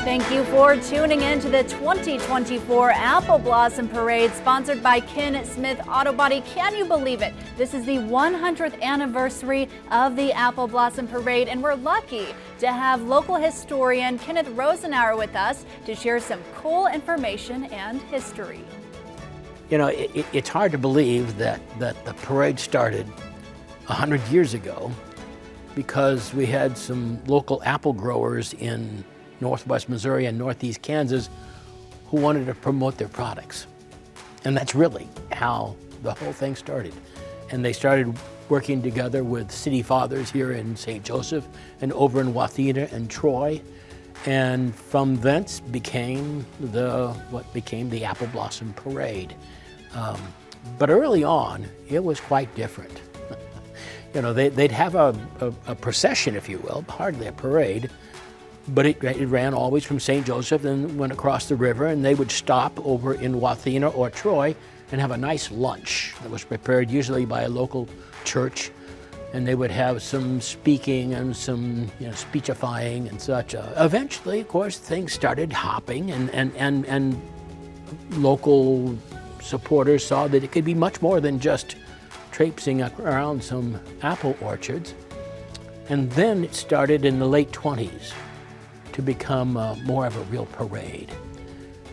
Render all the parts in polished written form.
Thank you for tuning in to the 2024 Appleblossom Parade, sponsored by Ken Smith Auto Body. Can you believe it? This is the 100th anniversary of the Appleblossom Parade, and we're lucky to have local historian Kenneth Rosenauer with us to share some cool information and history. You know, it's hard to believe that the parade started 100 years ago because we had some local apple growers in Northwest Missouri and Northeast Kansas who wanted to promote their products. And that's really how the whole thing started. And they started working together with city fathers here in St. Joseph and over in Wathena and Troy. And from thence became what became the Appleblossom Parade. But early on, it was quite different. You know, they'd have a procession, if you will, hardly a parade, but it ran always from St. Joseph and went across the river, and they would stop over in Wathena or Troy and have a nice lunch that was prepared usually by a local church, and they would have some speaking and some speechifying and such. Eventually, of course, things started hopping, and local supporters saw that it could be much more than just traipsing around some apple orchards. And then it started in the late 20s to become more of a real parade.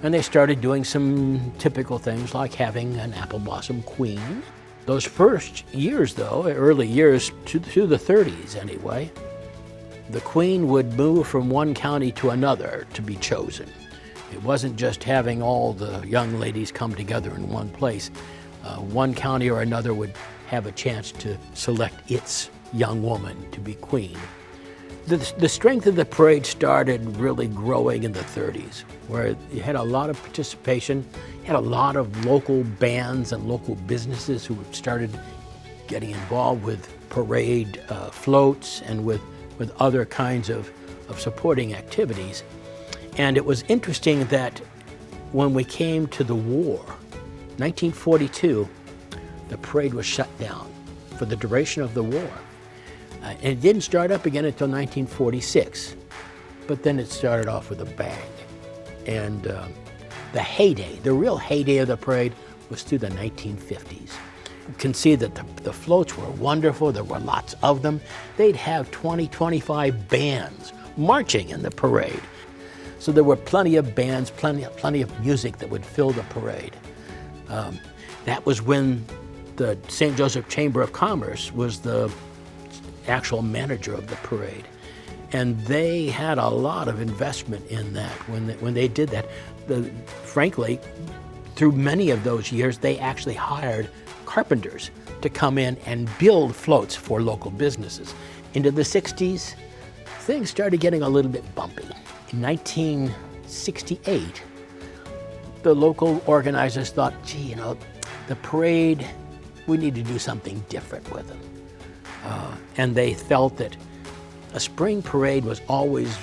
And they started doing some typical things like having an Appleblossom Queen. Those first years, though, early years, through the 30s anyway, the Queen would move from one county to another to be chosen. It wasn't just having all the young ladies come together in one place. One county or another would have a chance to select its young woman to be queen. The strength of the parade started really growing in the 30s, where you had a lot of participation, you had a lot of local bands and local businesses who started getting involved with parade floats and with other kinds of supporting activities. And it was interesting that when we came to the war, 1942, the parade was shut down for the duration of the war. And it didn't start up again until 1946, but then it started off with a bang. And the heyday, the real heyday of the parade was through the 1950s. You can see that the floats were wonderful. There were lots of them. They'd have 20, 25 bands marching in the parade. So there were plenty of bands, plenty of music that would fill the parade. That was when the St. Joseph Chamber of Commerce was the actual manager of the parade. And they had a lot of investment in that when they did that. Frankly, through many of those years, they actually hired carpenters to come in and build floats for local businesses. Into the 60s, things started getting a little bit bumpy. In 1968, the local organizers thought, gee, the parade, we need to do something different with them. And they felt that a spring parade was always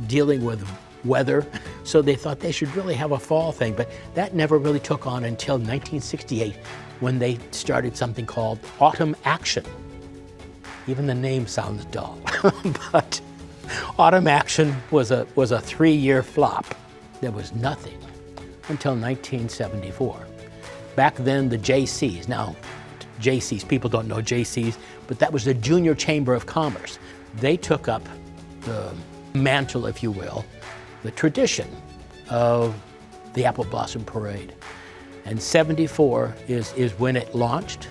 dealing with weather, so they thought they should really have a fall thing. But that never really took on until 1968, when they started something called Autumn Action. Even the name sounds dull, but Autumn Action was a 3-year flop. There was nothing until 1974. Back then, the JCs, now JCs, people don't know JCs, but that was the Junior Chamber of Commerce. They took up the mantle, if you will, the tradition of the Appleblossom Parade. And 74 is when it launched,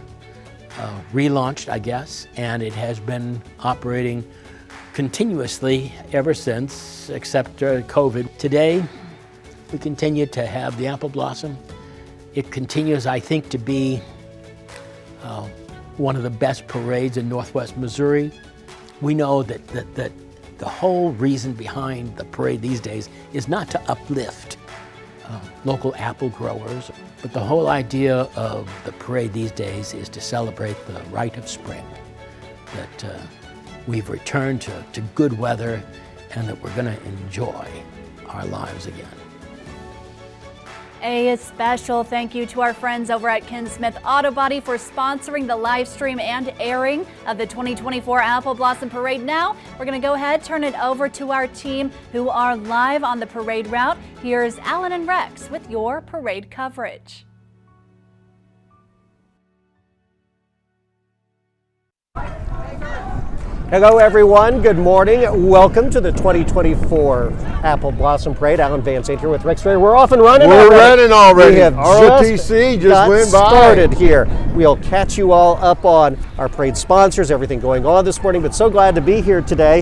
relaunched, I guess, and it has been operating continuously ever since, except COVID. Today, we continue to have the Appleblossom. It continues, I think, to be one of the best parades in Northwest Missouri. We know that the whole reason behind the parade these days is not to uplift local apple growers, but the whole idea of the parade these days is to celebrate the rite of spring, that we've returned to good weather and that we're going to enjoy our lives again. A special thank you to our friends over at Ken Smith Auto Body for sponsoring the live stream and airing of the 2024 Apple Blossom Parade. Now, we're going to go ahead, turn it over to our team who are live on the parade route. Here's Alan and Rex with your parade coverage. Hello everyone, good morning. Welcome to the 2024 Apple Blossom Parade. Alan Van St. here with Rex Ferry. We're off and running We're running already. We have ROTC just went by. Started here. We'll catch you all up on our parade sponsors, everything going on this morning, but so glad to be here today.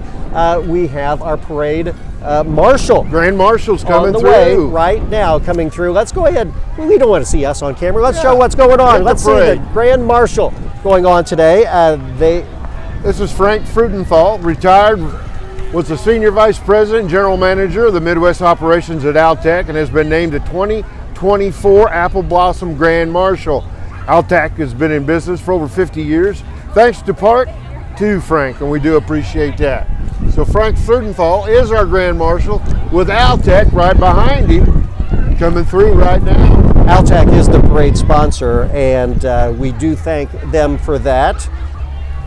We have our parade marshal. Grand Marshal's coming on the through. way right now, coming through. Let's go ahead. We don't want to see us on camera. Let's show what's going on. Let's see the Grand Marshal going on today. This is Frank Freudenthal, retired, was the Senior Vice President and General Manager of the Midwest Operations at Altec and has been named the 2024 Apple Blossom Grand Marshal. Altec has been in business for over 50 years, thanks to part to Frank, and we do appreciate that. So Frank Freudenthal is our Grand Marshal with Altec right behind him, coming through right now. Altec is the parade sponsor, and we do thank them for that.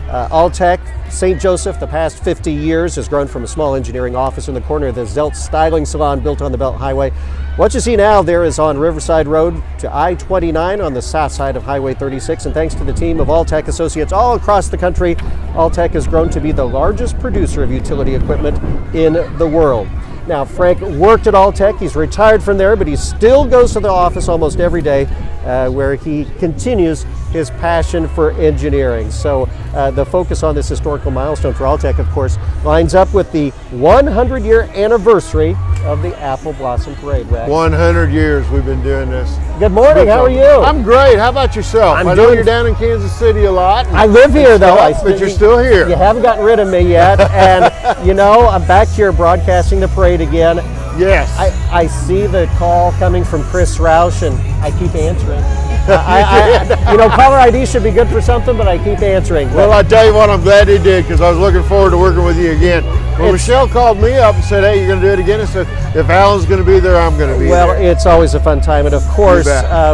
Altec, St. Joseph, the past 50 years, has grown from a small engineering office in the corner of the Zelt Styling Salon built on the Belt Highway. What you see now there is on Riverside Road to I-29 on the south side of Highway 36, and thanks to the team of Altec Associates all across the country, Altec has grown to be the largest producer of utility equipment in the world. Now, Frank worked at Altec. He's retired from there, but he still goes to the office almost every day where he continues his passion for engineering. So the focus on this historical milestone for Altec, of course, lines up with the 100-year anniversary of the Apple Blossom Parade, Rex. 100 years we've been doing this. Good morning, how are you? I'm great, how about yourself? I know you're down in Kansas City a lot. I live here though. But you're still here. You haven't gotten rid of me yet, and you know, I'm back here broadcasting the parade again. Yes. I see the call coming from Chris Roush, and I keep answering. You know, caller ID should be good for something, but I keep answering. Well, I tell you what, I'm glad he did, because I was looking forward to working with you again. When Michelle called me up and said, hey, you're going to do it again, I said, if Alan's going to be there, I'm going to be there. Well, it's always a fun time, and of course,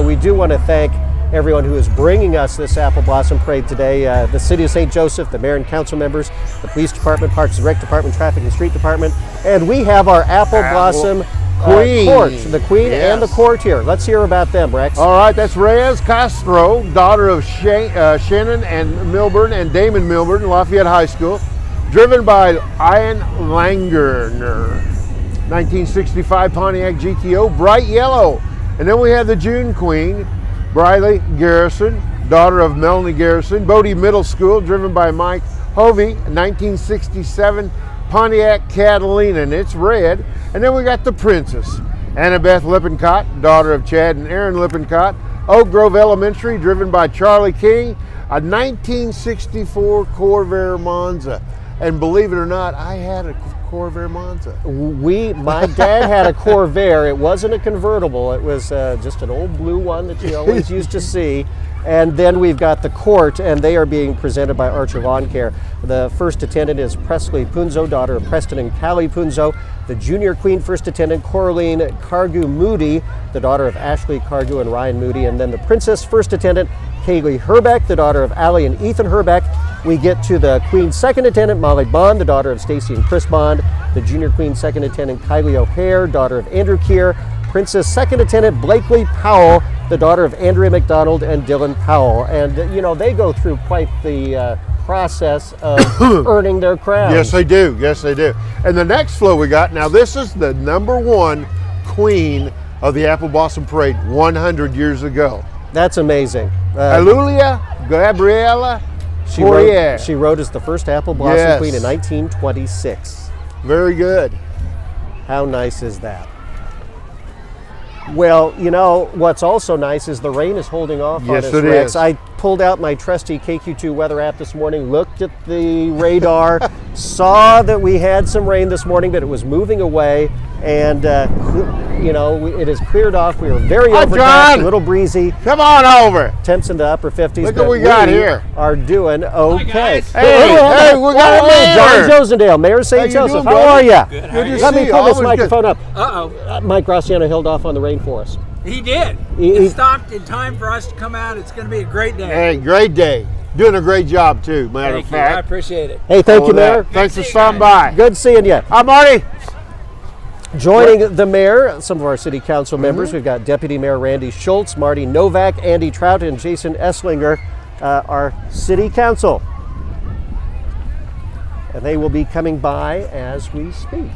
we do want to thank everyone who is bringing us this Apple Blossom Parade today. The City of St. Joseph, the Mayor and Council members, the Police Department, Parks and Rec Department, Traffic and Street Department, and we have our Apple Blossom Queen. Court, the Queen and the Court here. Let's hear about them, Rex. All right, that's Reyes Castro, daughter of Shannon and Milburn and Damon Milburn, Lafayette High School, driven by Ian Langerner, 1965 Pontiac GTO, bright yellow. And then we have the June Queen, Briley Garrison, daughter of Melanie Garrison, Bodie Middle School, driven by Mike Hovey, 1967 Pontiac Catalina, and it's red. And then we got the Princess, Annabeth Lippincott, daughter of Chad and Aaron Lippincott, Oak Grove Elementary, driven by Charlie King, a 1964 Corvair Monza. And believe it or not, I had a Corvair Monza. My dad had a Corvair. It wasn't a convertible. It was just an old blue one that you always used to see. And then we've got the Court, and they are being presented by Archer Lawn Care. The first attendant is Presley Punzo, daughter of Preston and Callie Punzo. The Junior Queen first attendant, Coraline Cargu Moody, the daughter of Ashley Cargu and Ryan Moody. And then the Princess first attendant, Kaylee Herbeck, the daughter of Allie and Ethan Herbeck. We get to the Queen's second attendant, Molly Bond, the daughter of Stacy and Chris Bond. The Junior Queen second attendant, Kylie O'Hare, daughter of Andrew Keir. Princess second attendant, Blakely Powell, the daughter of Andrea McDonald and Dylan Powell. And, you know, they go through quite the process of earning their crown. Yes, they do. Yes, they do. And the next flow we got, now this is the #1 queen of the Apple Blossom Parade 100 years ago. That's amazing. Alulia Gabriela Poirier. She rode as the first Apple Blossom Queen in 1926. Very good. How nice is that? Well, you know, what's also nice is the rain is holding off on us, Rex. Yes, I pulled out my trusty KQ2 weather app this morning, looked at the radar, saw that we had some rain this morning, but it was moving away, and, you know, it has cleared off. We were very overcast, a little breezy. Come on over. Temps in the upper 50s. Look what we got here. Are doing okay. Hey, we got a mayor. John Josendale, Mayor of St. Joseph. How are you? Good to Let me see pull you. this microphone up. Mike Graciano held off on the rain for us. He did. He He stopped in time for us to come out. It's going to be a great day. Hey, great day. Doing a great job too, matter Thank of you. I fact. appreciate it. Hey, thank you, Mayor. Thanks for see you stopping guys. by. Good seeing you. Hi, Marty. Joining the mayor, some of our city council members, we've got Deputy Mayor Randy Schultz, Marty Novak, Andy Trout, and Jason Esslinger, our city council. And they will be coming by as we speak.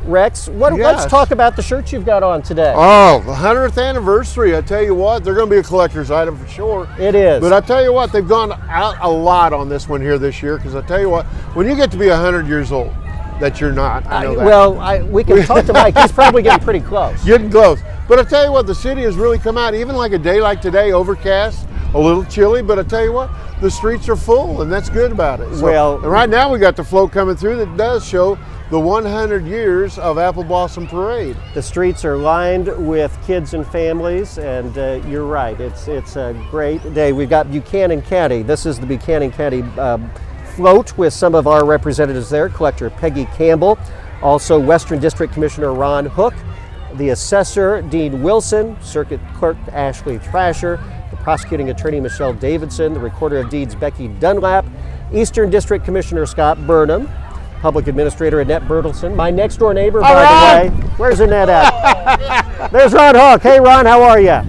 Rex, let's Yes. talk about the shirts you've got on today. Oh, the 100th anniversary. I tell you what, they're going to be a collector's item for sure. It is. But I tell you what, they've gone out a lot on this one here this year, because I tell you what, when you get to be 100 years old, that you're not, I know that. Well, we can talk to Mike. He's probably getting pretty close. Getting close. But I tell you what, the city has really come out, even like a day like today, overcast, a little chilly, but I tell you what, the streets are full, and that's good about it. So, Well- and right now we got the float coming through that does show the 100 years of Appleblossom Parade. The streets are lined with kids and families, and you're right. It's a great day. We've got Buchanan County. This is the Buchanan County float with some of our representatives there. Collector Peggy Campbell, also Western District Commissioner Ron Hook, the Assessor Dean Wilson, Circuit Clerk Ashley Thrasher, the Prosecuting Attorney Michelle Davidson, the Recorder of Deeds Becky Dunlap, Eastern District Commissioner Scott Burnham, Public Administrator Annette Bertelson, my next door neighbor, by the way. Where's Annette at? There's Ron Hawk. Hey, Ron, how are you?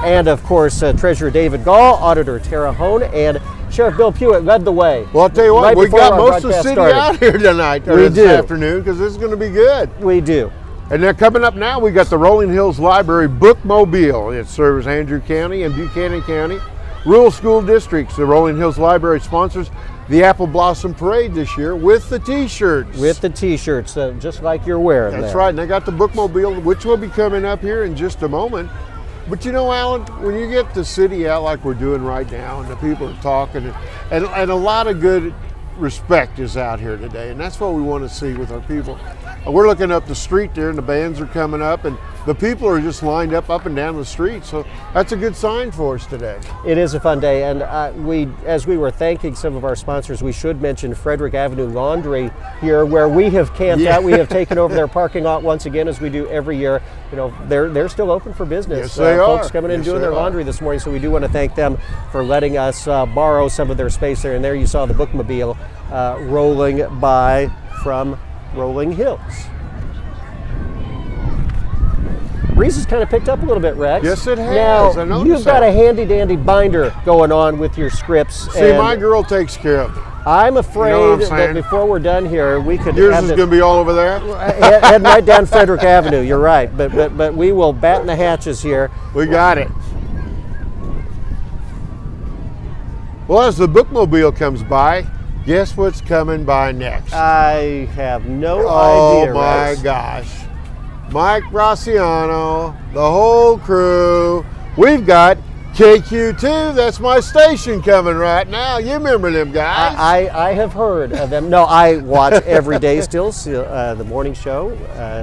And of course, Treasurer David Gall, Auditor Tara Hone, and Sheriff Bill Pewitt led the way. Well, I'll tell you what, Right we before got our most of the broadcast city started. out here tonight, or We this do. afternoon, because this is going to be good. We do. And then coming up now, we got the Rolling Hills Library Bookmobile. It serves Andrew County and Buchanan County. Rural school districts. The Rolling Hills Library sponsors the Appleblossom Parade this year with the T-shirts. With the T-shirts, just like you're wearing That's there. right, and they got the Bookmobile, which will be coming up here in just a moment. But you know, Alan, when you get the city out like we're doing right now, and the people are talking, and a lot of good respect is out here today, and that's what we want to see with our people. We're looking up the street there, and the bands are coming up, and the people are just lined up and down the street. So that's a good sign for us today. It is a fun day, and as we were thanking some of our sponsors, we should mention Frederick Avenue Laundry here, where we have camped out. We have taken over their parking lot once again, as we do every year. You know, they're still open for business. Yes, they Folks are. coming in Yes, doing they their are. laundry this morning, so we do want to thank them for letting us borrow some of their space there. And there you saw the Bookmobile rolling by from Rolling Hills. Breeze has kind of picked up a little bit, Rex. Yes, it has. Now, I noticed you've got that. a handy-dandy binder going on with your scripts. See, and my girl takes care of it. I'm afraid You know what I'm that saying? before we're done here, we could Yours have is this- going to be all over there. head right down Frederick Avenue. You're right, but we will batten the hatches here. We got it. Well, as the Bookmobile comes by, guess what's coming by next? I have no Oh idea. my Rex. gosh. Mike Graciano, the whole crew. We've got KQ2, that's my station coming right now. You remember them guys? I have heard of them. No, I watch every day still, the morning show,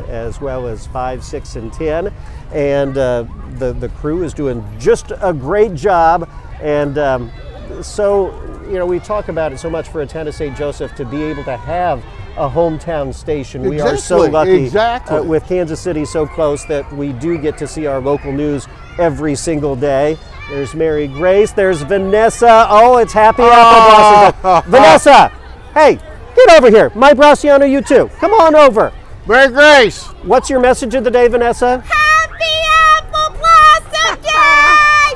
as well as 5, 6, and 10. And the crew is doing just a great job. And so, you know, we talk about it so much for Atana St. Joseph to be able to have a hometown station. We are so Exactly, lucky with Kansas City so close that we do get to see our local news every single day. There's Mary Grace, there's Vanessa. Oh, it's Happy Appleblossom. Vanessa, hey, get over here. Mike Graciano, you too. Come on over. Mary Grace. What's your message of the day, Vanessa? Happy Appleblossom Day!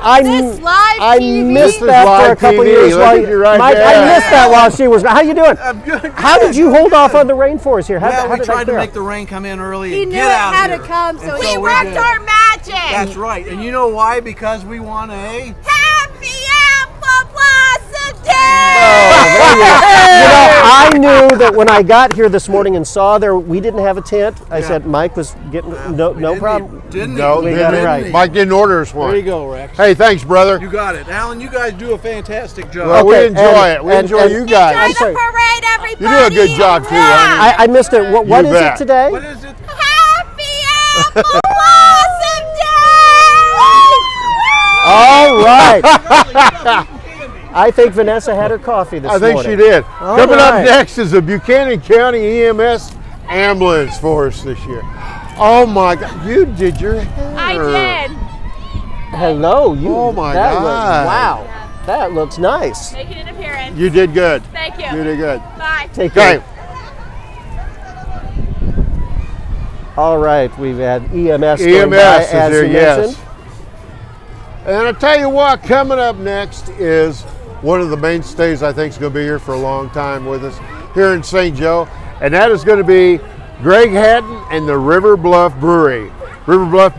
I This live I TV? missed This that is for a live couple TV. years. Look at you right Mike, there. I missed that while she was. How you doing? I'm good. How did you hold off on the rain for us here? How, Well, how we did that tried to clear make up? the rain come in early He and knew get it out had here. to come, so And we we worked did. our magic. That's right. And you know why? Because we want a... Happy Appleblossom Day! You know, I knew that when I got here this morning and saw we didn't have a tent. I said Mike was getting no problem. Didn't No, We he? got it didn't. right. Mike didn't order us one. There you go, Rex. Hey, thanks, brother. You got it. Alan, you guys do a fantastic job. Well, we Okay, enjoy and- it. We and- enjoy and- you Enjoy guys. the sorry. parade, everybody! You do a good job, too, Hurrah! I missed it. What You is bet. it today? What is it? Happy Appleblossom Day! All right. I think Vanessa had her coffee this I morning. think she did. All Coming right. up next is the Buchanan County EMS ambulance for us this year. Oh my God, you did your hair. I did. Hello, you. Oh my that God. Wow, that looks nice. Making an appearance. You did good. Thank you. You did good. Bye. Take Okay. care. All right, we've had EMS going by, EMS is as here, you yes. mentioned. And I tell you what, coming up next is one of the mainstays I think is going to be here for a long time with us here in St. Joe, and that is going to be Greg Hatton and the River Bluff Brewery. River Bluff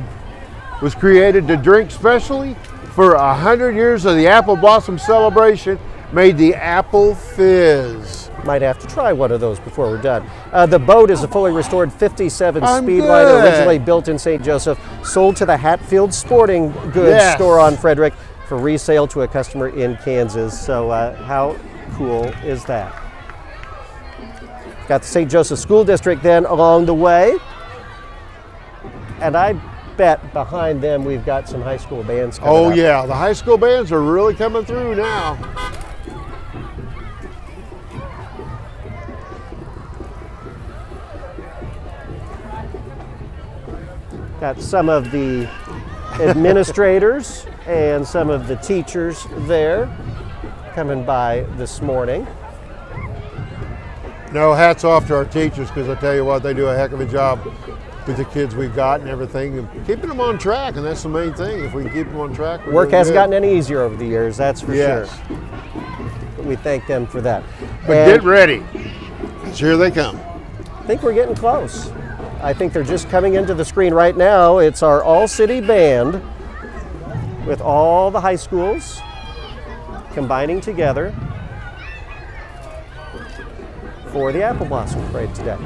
was created to drink specially for 100 years of the Appleblossom celebration, made the Apple Fizz. Might have to try one of those before we're done. The boat is a fully restored 57 I'm Speedliner, good. originally built in St. Joseph, sold to the Hatfield Sporting Goods Yes. store on Frederick for resale to a customer in Kansas. So how cool is that? Got the St. Joseph School District then along the way. And I bet behind them we've got some high school bands coming Oh up. yeah, the high school bands are really coming through now. Got some of the administrators and some of the teachers there coming by this morning. No, hats off to our teachers, because I tell you what, they do a heck of a job with the kids we've got and everything, and keeping them on track, and that's the main thing. If we can keep them on track, we're Work doing hasn't good. gotten any easier over the years, that's for Yes. sure. But we thank them for that. But And get ready, 'cause here they come. I think we're getting close. I think they're just coming into the screen right now. It's our all-city band with all the high schools combining together for the Appleblossom Parade today.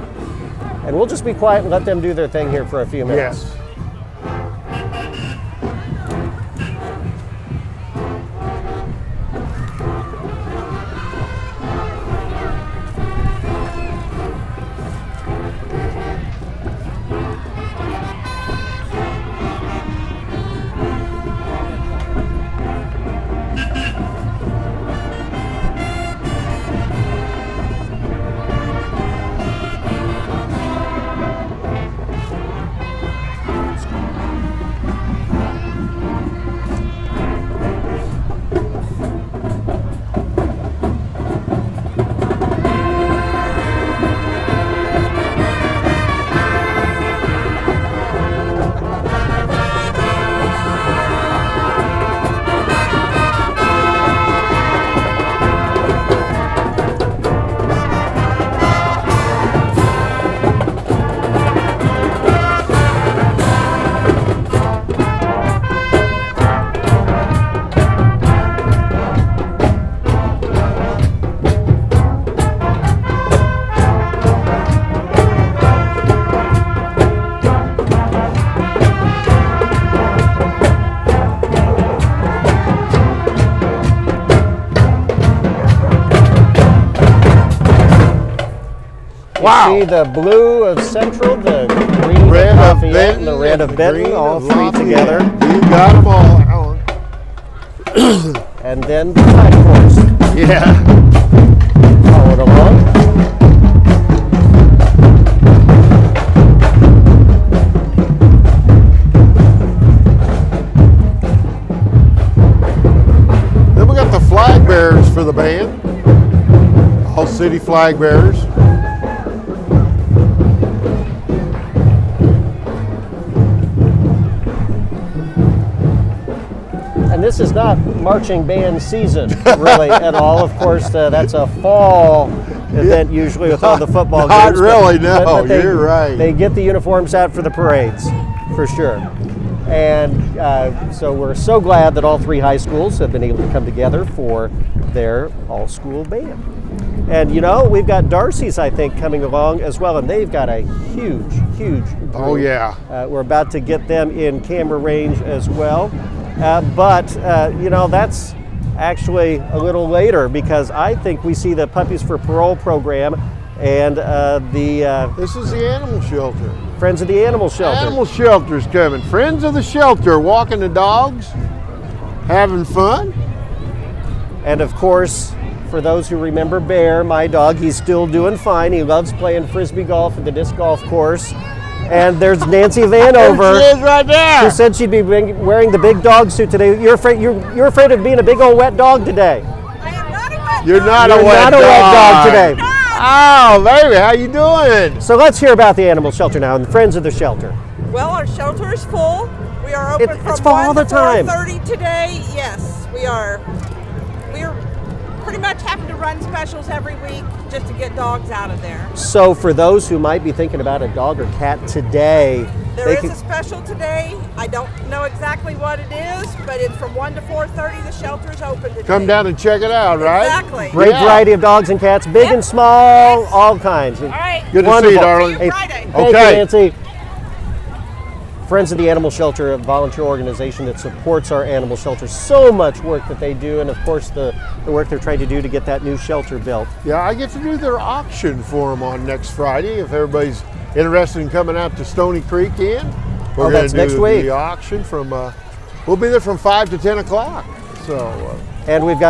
And we'll just be quiet and let them do their thing here for a few minutes. Yes. Wow. See the blue of Central, the green Red of of Lafayette, Benton, and the red of the Benton, green all of three Lafayette. together. You got them all, Alan. And then the flag horse Yeah. followed along. Then we got the flag bearers for the band. All city flag bearers. And this is not marching band season, really, at all. Of course, that's a fall event usually with all the football Not games. really, no, they, you're right. They get the uniforms out for the parades, for sure. And so we're so glad that all three high schools have been able to come together for their all-school band. And you know, we've got Darcy's, I think, coming along as well, and they've got a huge, huge group. Oh, yeah. We're about to get them in camera range as well. But you know, that's actually a little later, because I think we see the Puppies for Parole program and the This is the animal shelter. Friends of the Animal Shelter. Animal shelter's coming. Friends of the shelter walking the dogs, having fun. And of course, For those who remember Bear, my dog, he's still doing fine. He loves playing frisbee golf at the disc golf course. And there's Nancy Vanover. There she is right there. Who said she'd be wearing the big dog suit today. You're afraid of being a big old wet dog today. I am not a wet You're dog. not You're a wet not a wet dog today. No. Oh, baby, how you doing? So let's hear about the animal shelter now and the friends of the shelter. Well, our shelter is full. We are open It's from full all 1 the to time. 4:30 today. Yes, we are. We're pretty much having to run specials every week just to get dogs out of there. So for those who might be thinking about a dog or cat today, There is a special today. I don't know exactly what it is, but it's from 1 to 4:30. The shelter is open today. Come down and check it out, right? Exactly. great Yeah. variety of dogs and cats, big and small, Yes. all kinds. All right. Good to see Wonderful. you, darling. See you Friday. Thank Okay. you, Nancy. Friends of the Animal Shelter, a volunteer organization that supports our animal shelter. So much work that they do, and of course the work they're trying to do to get that new shelter built. Yeah, I get to do their auction for them on next Friday. If everybody's interested in coming out to Stony Creek Inn, we're Oh, going that's to do next week. the auction from. We'll be there from 5 to 10 o'clock. So. And we've got